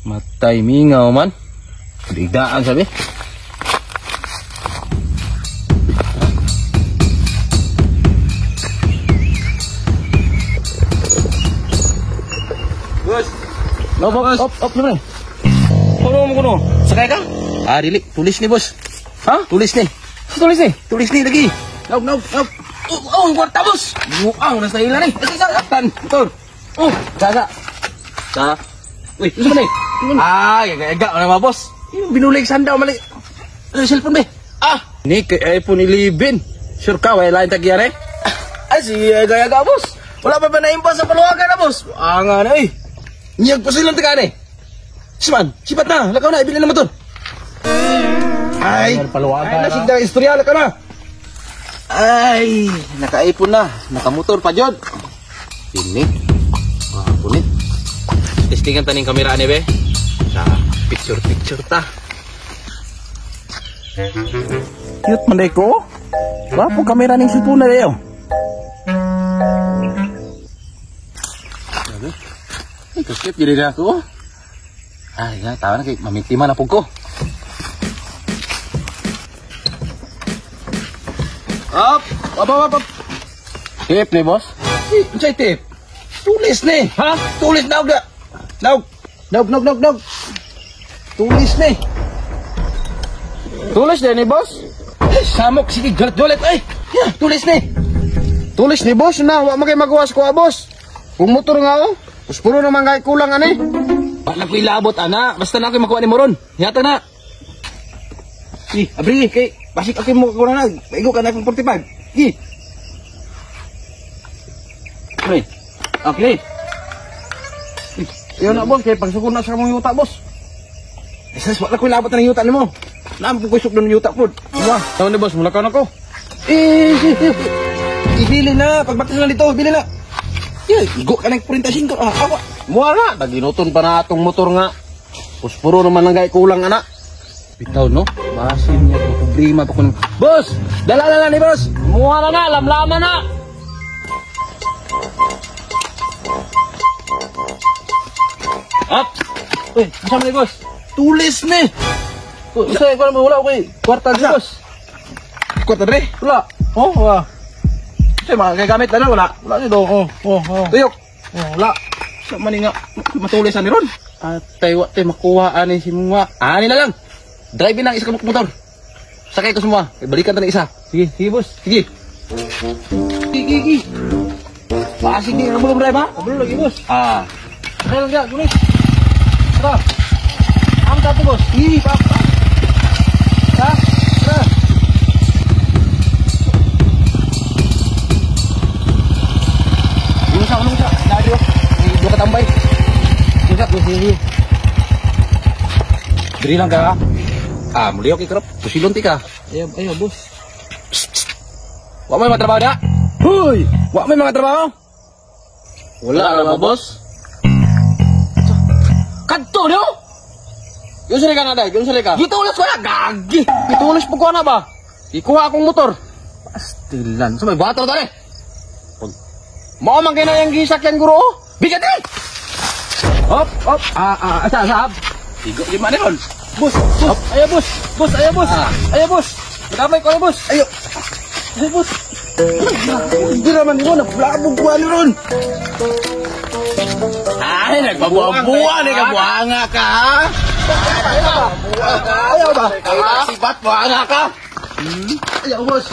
Matay mingaw man. Digdaan sabi. Bos. Op, naman. Kuno. Sakay ka? Dili. Tulis ni, boss. Ha? Tulis ni. Tulis ni lagi. Naug. Oh, kwarta, boss. Buang na sa ila ni. Saktan. Betul. Oh, gaga. Sa. Uy, ano man eh? Gaga na mga boss. Binulig sandaw mali. Ano cellphone be? Ni kay iPhone 11. Sure ka way lain tagyare? Si gaga boss. Wala pa ba naimpas sa paluwagan na boss? Nga na eh. Niyag pa silang taga ni. Siman, sipat na. Lakaw na, ibili na motor. Ay, nasig na istorya, lakaw na. Ay, naka-iPhone na. Naka-motor pa, Jod. Ini. Punit. Testingan taning kamera ni, be. Sa picture ta. Cute man ko. Wapo kamera ning cellphone na dayo. Ay, kasip jadi na ako. Ay, tawa na kay mamitiman na po ko. Up! Tip ni, boss? Unsay tip? Tulis ni! Ha? Tulis na aga! Naug! Tulis ni! Tulis din ni, boss? Samok, sige, galit. Ay! Yeah, tulis ni! Tulis ni, boss na. Huwag magay magawas ko, boss. Kung motor nga ako, puro naman kay kulang ani. Wala ko ilabot ana, basta na ako makuha ni Moron. Yata na. Abri kay basik ako mo ko na. Igo ka na 45. Okay. Yo na boss kay pagsukon na sa mong yuta boss. Esas wala ko ilabot na yuta nimo. Naam ko isuk don yuta pod. Wa, taw ni boss, mulakaw na ko. Ibili na, pagbatas na dito, ibili na. Igo ka ng 45 awa. Muha na, naginuton pa na atong motor nga. Puspuro naman lang gay kulang anak. Bitaw no, masin niya ko problema pa ko ng... Boss! Dala ni boss! Muha na, lamlaman na! Up! Uy, masama ni boss? Tulis ni! Isa ko naman wala ko kwarta ni boss. Kwarta rin? Wala. Oh, wala. Kasi mga gamit na wala. Wala dito. Tuyok. Wala. Sa mani nga matulisan ni ron. Atay wa tay makuha ani si mga. Ani na lang. Drive lang isa ka motor. Sakay ko semua. Balikan tadi isa. Sige, boss. Sige. Pasig ni belum drive ha? Belum lagi, bos. Sakay lang dia, gulis. Tara. Angkat tu, bos. Papa. Tara. Lusa. Dari dua ketambay. Lusa sini. Beri lang ka. Muli okay kerap. Pusilon ti ka. Ayo, bos. Wa may mga trabaho da? Hoy! Wa may mga trabaho? Wala na ba, boss? Kadto niyo? Yung sali ka na, day. Yung sali ka. Gitulis ko na, gagi! Gitulis po ko na ba? Ikuha akong motor. Pastilan. Sabay, bato na, Mau man kayo na yung gisakyan guro? Bigat eh! Hop! Asap! Higo, lima na yun. Bus! Ayo, bus! Ayo, bus! Madamay ko na, bus! Ayo, bus! Hindi naman mo, nablabog ko ano ron! Ay, nagbabuang-buang, nagbabuanga ka, ha? Ayaw ba? Sipat, buanga ka! Ayaw, boss!